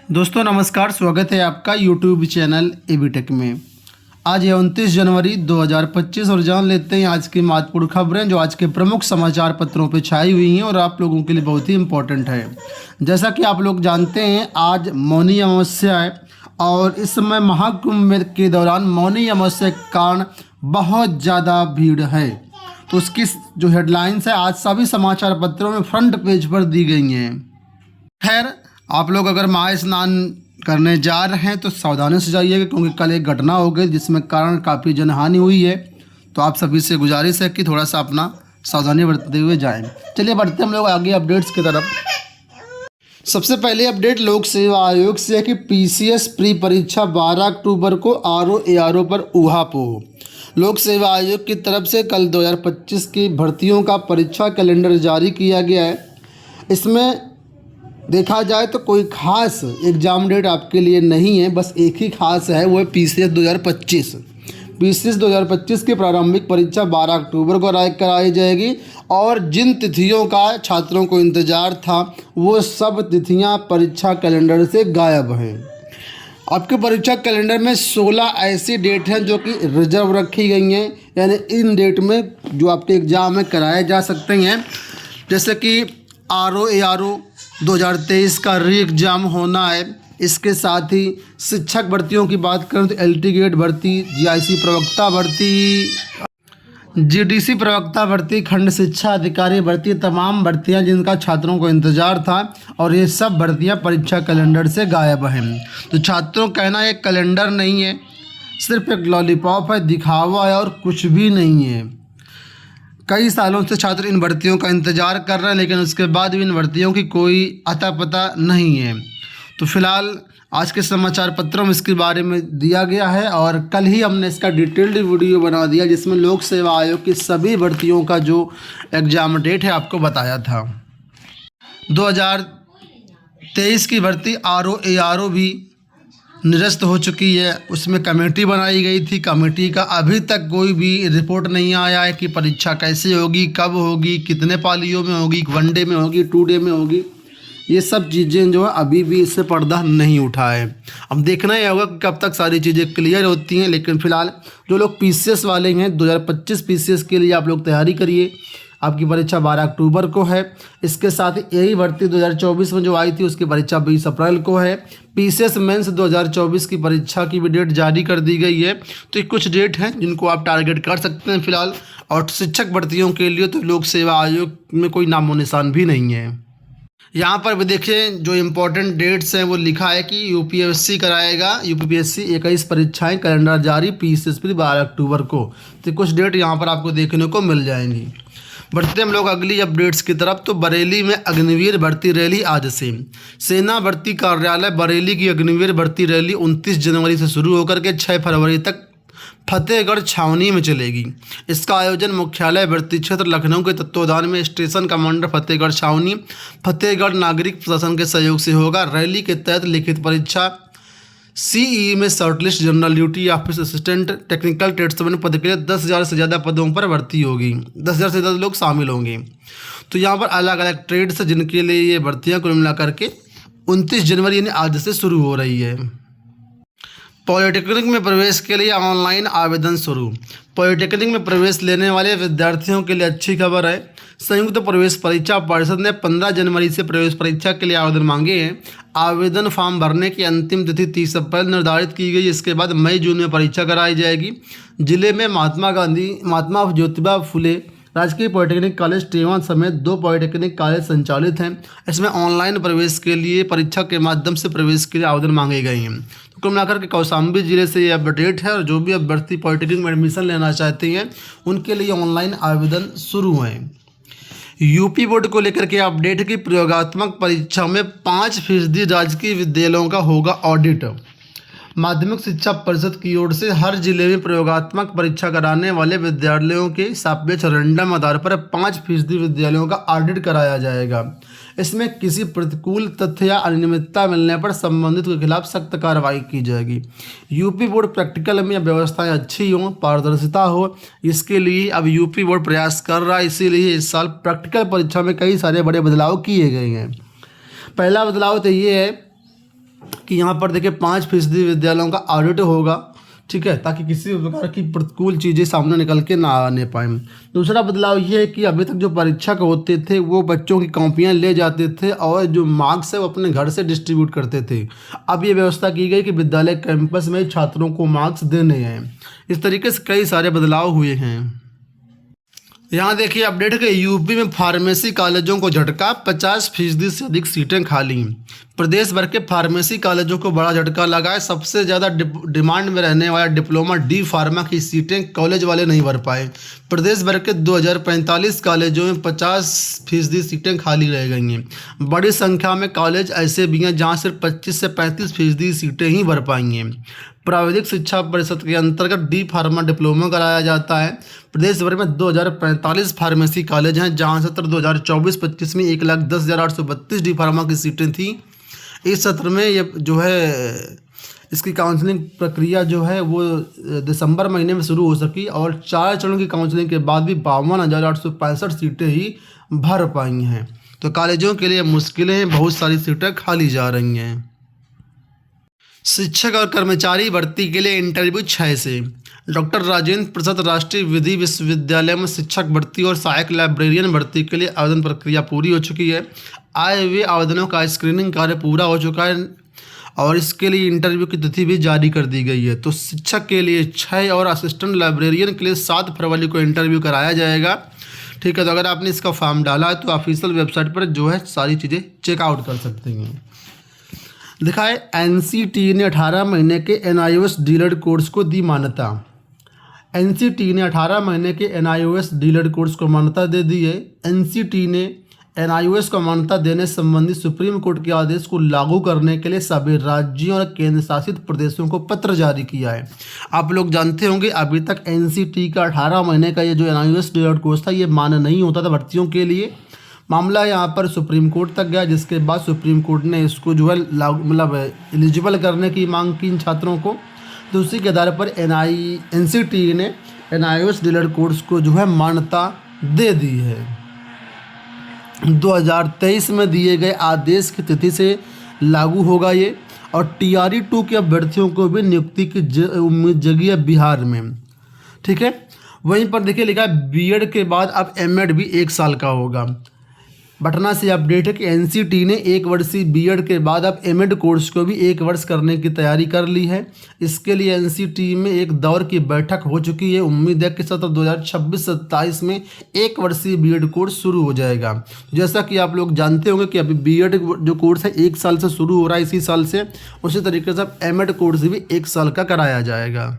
दोस्तों नमस्कार, स्वागत है आपका यूट्यूब चैनल एबीटेक में। आज है 29 जनवरी 2025 और जान लेते हैं आज की महत्वपूर्ण खबरें जो आज के प्रमुख समाचार पत्रों पर छाई हुई हैं और आप लोगों के लिए बहुत ही इम्पोर्टेंट है। जैसा कि आप लोग जानते हैं आज मौनी अमावस्या है और इस समय महाकुंभ के दौरान मौनी अमावस्या के कारण बहुत ज़्यादा भीड़ है। तो उसकी जो हेडलाइंस है आज सभी समाचार पत्रों में फ्रंट पेज पर दी गई हैं। खैर, आप लोग अगर महा स्नान करने जा रहे हैं तो सावधानी से जाइएगा क्योंकि कल एक घटना हो गई जिसमें कारण काफ़ी जनहानि हुई है। तो आप सभी से गुजारिश है कि थोड़ा सा अपना सावधानी बरतते हुए जाएं। चलिए बढ़ते हम लोग आगे अपडेट्स की तरफ। सबसे पहले अपडेट लोक सेवा आयोग से है कि पीसीएस प्री परीक्षा 12 अक्टूबर को आरओ एआरओ पर ऊहापोह। लोक सेवा आयोग की तरफ से कल 2025 की भर्तियों का परीक्षा कैलेंडर जारी किया गया है। इसमें देखा जाए तो कोई खास एग्ज़ाम डेट आपके लिए नहीं है, बस एक ही खास है, वो है पीसीएस 2025। पीसीएस 2025 की प्रारंभिक परीक्षा 12 अक्टूबर को कराई जाएगी और जिन तिथियों का छात्रों को इंतज़ार था वो सब तिथियां परीक्षा कैलेंडर से गायब हैं। आपके परीक्षा कैलेंडर में 16 ऐसी डेट हैं जो कि रिजर्व रखी गई हैं, यानी इन डेट में जो आपके एग्ज़ाम है कराए जा सकते हैं। जैसे कि आरओ एआरओ 2023 का री एग्ज़ाम होना है। इसके साथ ही शिक्षक भर्तियों की बात करें तो एलटी गेट भर्ती, जीआईसी प्रवक्ता भर्ती, जीडीसी प्रवक्ता भर्ती, खंड शिक्षा अधिकारी भर्ती, तमाम भर्तियां जिनका छात्रों को इंतज़ार था और ये सब भर्तियां परीक्षा कैलेंडर से गायब हैं। तो छात्रों कहना एक कैलेंडर नहीं है, सिर्फ एक लॉलीपॉप है, दिखावा है और कुछ भी नहीं है। कई सालों से छात्र इन भर्तियों का इंतज़ार कर रहे हैं लेकिन उसके बाद भी इन भर्तियों की कोई अता पता नहीं है। तो फिलहाल आज के समाचार पत्रों में इसके बारे में दिया गया है और कल ही हमने इसका डिटेल्ड वीडियो बना दिया जिसमें लोक सेवा आयोग की सभी भर्तियों का जो एग्ज़ाम डेट है आपको बताया था। 2023 की भर्ती आरओ एआरओ भी निरस्त हो चुकी है। उसमें कमेटी बनाई गई थी, कमेटी का अभी तक कोई भी रिपोर्ट नहीं आया है कि परीक्षा कैसे होगी, कब होगी, कितने पालियों में होगी, 1 डे में होगी, 2 डे में होगी। ये सब चीज़ें जो है अभी भी इससे पर्दा नहीं उठा है। अब देखना ही होगा कि कब तक सारी चीज़ें क्लियर होती हैं। लेकिन फ़िलहाल जो लोग पीसीएस वाले हैं 2025 पीसीएस के लिए आप लोग तैयारी करिए। आपकी परीक्षा 12 अक्टूबर को है। इसके साथ ही यही भर्ती 2024 में जो आई थी उसकी परीक्षा 20 अप्रैल को है। पीसीएस मेंस 2024 की परीक्षा की भी डेट जारी कर दी गई है। तो ये कुछ डेट हैं जिनको आप टारगेट कर सकते हैं फिलहाल। और शिक्षक भर्तियों के लिए तो लोक सेवा आयोग में कोई नामो निशान भी नहीं है। यहाँ पर भी देखिए जो इम्पोर्टेंट डेट्स हैं वो लिखा है कि यूपीएससी कराएगा, यूपीपीएससी 21 परीक्षाएं, कैलेंडर जारी, पीसीएस भी 12 अक्टूबर को। तो कुछ डेट यहाँ पर आपको देखने को मिल जाएंगी। बढ़ते हम लोग अगली अपडेट्स की तरफ। तो बरेली में अग्निवीर भर्ती रैली आज से। सेना भर्ती कार्यालय बरेली की अग्निवीर भर्ती रैली 29 जनवरी से शुरू होकर के 6 फरवरी तक फतेहगढ़ छावनी में चलेगी। इसका आयोजन मुख्यालय भर्ती क्षेत्र लखनऊ के तत्वावधान में स्टेशन कमांडर फतेहगढ़ छावनी, फतेहगढ़ नागरिक प्रशासन के सहयोग से होगा। रैली के तहत लिखित परीक्षा सीई में shortlist, general duty, office assistant, technical tradesman पद के लिए 10,000 से ज़्यादा पदों पर भर्ती होगी। 10,000 से ज़्यादा लोग शामिल होंगे। तो यहाँ पर अलग अलग ट्रेड्स जिनके लिए ये भर्तियाँ कुल मिला करके 29 जनवरी यानी आज से शुरू हो रही है। पॉलिटेक्निक में प्रवेश के लिए ऑनलाइन आवेदन शुरू। पॉलिटेक्निक में प्रवेश लेने वाले विद्यार्थियों के लिए अच्छी खबर है। संयुक्त प्रवेश परीक्षा परिषद ने 15 जनवरी से प्रवेश परीक्षा के लिए आवेदन मांगे हैं। आवेदन फॉर्म भरने की अंतिम तिथि 30 अप्रैल निर्धारित की गई। इसके बाद मई जून में परीक्षा कराई जाएगी। जिले में महात्मा ज्योतिबा फुले राजकीय पॉलिटेक्निक कॉलेज टेवन समेत 2 पॉलिटेक्निक कॉलेज संचालित हैं। इसमें ऑनलाइन प्रवेश के लिए परीक्षा के माध्यम से प्रवेश के लिए आवेदन मांगे गए हैं। तो कुल मिलाकर के कौशाम्बी जिले से ये अपडेट है और जो भी अभ्यर्थी पॉलिटेक्निक में एडमिशन लेना चाहते हैं उनके लिए ऑनलाइन आवेदन शुरू है। यूपी बोर्ड को लेकर के अपडेट की प्रयोगात्मक परीक्षा में 5% राजकीय विद्यालयों का होगा ऑडिट। माध्यमिक शिक्षा परिषद की ओर से हर जिले में प्रयोगात्मक परीक्षा कराने वाले विद्यालयों के सापेक्ष रैंडम आधार पर 5% विद्यालयों का ऑडिट कराया जाएगा। इसमें किसी प्रतिकूल तथ्य या अनियमितता मिलने पर संबंधित के खिलाफ सख्त कार्रवाई की जाएगी। यूपी बोर्ड प्रैक्टिकल में व्यवस्थाएं अच्छी हों, पारदर्शिता हो, इसके लिए अब यूपी बोर्ड प्रयास कर रहा है। इसीलिए इस साल प्रैक्टिकल परीक्षा में कई सारे बड़े बदलाव किए गए हैं। पहला बदलाव तो ये है कि यहाँ पर देखिए 5% विद्यालयों का ऑडिट होगा, ठीक है, ताकि किसी भी प्रकार की प्रतिकूल चीज़ें सामने निकल के ना आने पाए। दूसरा बदलाव ये है कि अभी तक जो परीक्षक होते थे वो बच्चों की कॉपियाँ ले जाते थे और जो मार्क्स है वो अपने घर से डिस्ट्रीब्यूट करते थे। अब ये व्यवस्था की गई कि विद्यालय कैंपस में छात्रों को मार्क्स देने हैं। इस तरीके से कई सारे बदलाव हुए हैं। यहाँ देखिए अपडेट है कि यूपी में फार्मेसी कॉलेजों को झटका, 50% से अधिक सीटें खाली। प्रदेश भर के फार्मेसी कॉलेजों को बड़ा झटका लगा है। सबसे ज़्यादा डिमांड में रहने वाला डिप्लोमा डी फार्मा की सीटें कॉलेज वाले नहीं भर पाए। प्रदेश भर के 2045 कॉलेजों में 50% सीटें खाली रह गई हैं। बड़ी संख्या में कॉलेज ऐसे भी हैं जहाँ सिर्फ 25 से 35% सीटें ही भर पाई हैं। प्राविधिक शिक्षा परिषद के अंतर्गत डी फार्मा डिप्लोमा कराया जाता है। प्रदेश भर में 2045 फार्मेसी कॉलेज हैं, जहां सत्र 2024-25 में 1,10,832 डी फार्मा की सीटें थी। इस सत्र में ये जो है इसकी काउंसलिंग प्रक्रिया जो है वो दिसंबर महीने में शुरू हो सकी और 4 चरणों की काउंसलिंग के बाद भी 52,865 सीटें ही भर पाई हैं। तो कॉलेजों के लिए मुश्किलें हैं, बहुत सारी सीटें खाली जा रही हैं। शिक्षक और कर्मचारी भर्ती के लिए इंटरव्यू 6 से। डॉक्टर राजेंद्र प्रसाद राष्ट्रीय विधि विश्वविद्यालय में शिक्षक भर्ती और सहायक लाइब्रेरियन भर्ती के लिए आवेदन प्रक्रिया पूरी हो चुकी है। आए हुए आवेदनों का स्क्रीनिंग कार्य पूरा हो चुका है और इसके लिए इंटरव्यू की तिथि भी जारी कर दी गई है। तो शिक्षक के लिए 6 और असिस्टेंट लाइब्रेरियन के लिए 7 फरवरी को इंटरव्यू कराया जाएगा, ठीक है। तो अगर आपने इसका फॉर्म डाला है तो ऑफिशियल वेबसाइट पर जो है सारी चीज़ें चेकआउट कर सकते हैं। लिखा है एनसीटी ने 18 महीने के एनआईओएस डीलर्ड कोर्स को दी मान्यता। एनसीटी ने 18 महीने के एनआईओएस डीलर्ड कोर्स को मान्यता दे दी है। एनसीटी ने एनआईओएस को मान्यता देने संबंधी सुप्रीम कोर्ट के आदेश को लागू करने के लिए सभी राज्यों और केंद्र शासित प्रदेशों को पत्र जारी किया है। आप लोग जानते होंगे अभी तक एनसीटी का 18 महीने का ये जो एनआईओएस डीलर्ड कोर्स था ये मान्य नहीं होता था भर्तियों के लिए। मामला यहाँ पर सुप्रीम कोर्ट तक गया, जिसके बाद सुप्रीम कोर्ट ने इसको जो है मतलब एलिजिबल करने की मांग की इन छात्रों को। तो उसी के आधार पर एनसीटी ने एनआईओएस डीलर्ड कोर्स को जो है मान्यता दे दी है। 2023 में दिए गए आदेश की तिथि से लागू होगा ये। और टीआरई 2 के अभ्यर्थियों को भी नियुक्ति की उम्मीद जगी है बिहार में, ठीक है। वहीं पर देखिए लिखा है बीएड के बाद अब एमएड भी 1 साल का होगा। पटना से अपडेट है कि एनसीटी ने 1 वर्षीय बीएड के बाद अब एमएड कोर्स को भी 1 वर्ष करने की तैयारी कर ली है। इसके लिए एनसीटी में एक दौर की बैठक हो चुकी है। उम्मीद है कि सत्र 2026-27 में 1 वर्षीय बीएड कोर्स शुरू हो जाएगा। जैसा कि आप लोग जानते होंगे कि अभी बीएड जो कोर्स है 1 साल से शुरू हो रहा है इसी साल से, उसी तरीके से अब एमएड कोर्स भी 1 साल का कराया जाएगा।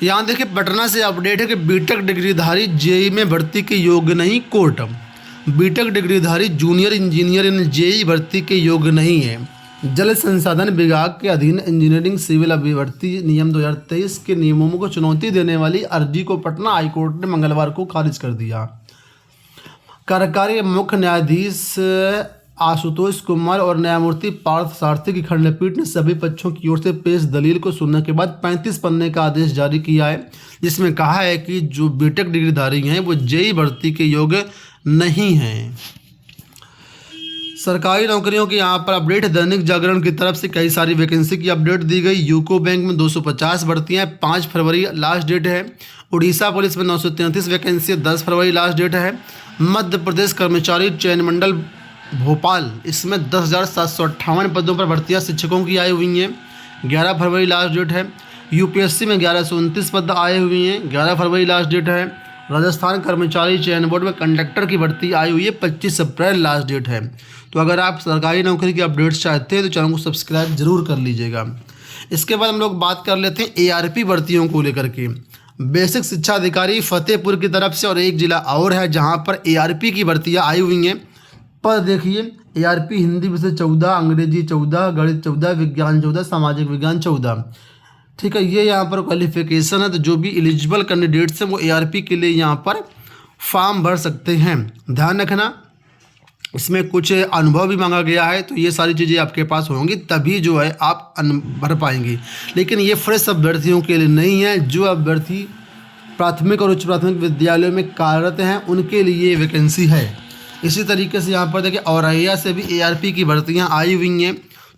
यहाँ देखिए पटना से अपडेट है कि बीटेक डिग्रीधारी जेई में भर्ती के योग्य नहीं, कोर्ट। बीटेक डिग्रीधारी जूनियर इंजीनियर इन जेई भर्ती के योग्य नहीं है। जल संसाधन विभाग के अधीन इंजीनियरिंग सिविल भर्ती नियम 2023 के नियमों को चुनौती देने वाली अर्जी को पटना हाईकोर्ट ने मंगलवार को खारिज कर दिया। कार्यकारी मुख्य न्यायाधीश आशुतोष कुमार और न्यायमूर्ति पार्थ सारथी की खंडपीठ ने सभी पक्षों की ओर से पेश दलील को सुनने के बाद 35 पन्ने का आदेश जारी किया है, जिसमें कहा है कि जो बीटेक डिग्रीधारी हैं वो जेई भर्ती के योग्य नहीं हैं। सरकारी नौकरियों की यहाँ पर अपडेट दैनिक जागरण की तरफ से कई सारी वैकेंसी की अपडेट दी गई। यूको बैंक में 250 भर्तियाँ, 5 फरवरी लास्ट डेट है। उड़ीसा पुलिस में 933 वैकेंसी, 10 फरवरी लास्ट डेट है। मध्य प्रदेश कर्मचारी चयन मंडल भोपाल, इसमें 10,758 पदों पर भर्तियां शिक्षकों की आई हुई हैं, 11 फरवरी लास्ट डेट है। यूपीएससी में 1129 पद आए हुए हैं, 11 फरवरी लास्ट डेट है। राजस्थान कर्मचारी चयन बोर्ड में कंडक्टर की भर्ती आई हुई है, 25 अप्रैल लास्ट डेट है। तो अगर आप सरकारी नौकरी की अपडेट्स चाहते हैं तो चैनल को सब्सक्राइब जरूर कर लीजिएगा। इसके बाद हम लोग बात कर लेते हैं एआरपी भर्तियों को लेकर के। बेसिक शिक्षा अधिकारी फतेहपुर की तरफ से और एक जिला और है जहाँ पर एआरपी की भर्तियाँ आई हुई हैं। पर देखिए एआरपी हिंदी विषय 14, अंग्रेजी 14, गणित 14, विज्ञान 14, सामाजिक विज्ञान 14, ठीक है। ये यहाँ पर क्वालिफिकेशन है। तो जो भी एलिजिबल कैंडिडेट्स हैं वो एआरपी के लिए यहाँ पर फॉर्म भर सकते हैं। ध्यान रखना इसमें कुछ अनुभव भी मांगा गया है, तो ये सारी चीज़ें आपके पास होंगी तभी जो है आप भर पाएंगे। लेकिन ये फ्रेश अभ्यर्थियों के लिए नहीं है। जो अभ्यर्थी प्राथमिक और उच्च प्राथमिक विद्यालयों में कार्यरत हैं उनके लिए वैकेंसी है। इसी तरीके से यहाँ पर देखिए औरैया से भी ARP की भर्तियाँ आई हुई हैं।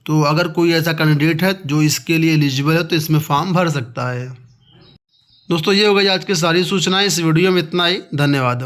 तो अगर कोई ऐसा कैंडिडेट है जो इसके लिए एलिजिबल है तो इसमें फॉर्म भर सकता है। दोस्तों ये हो गई आज की सारी सूचनाएं। इस वीडियो में इतना ही। धन्यवाद।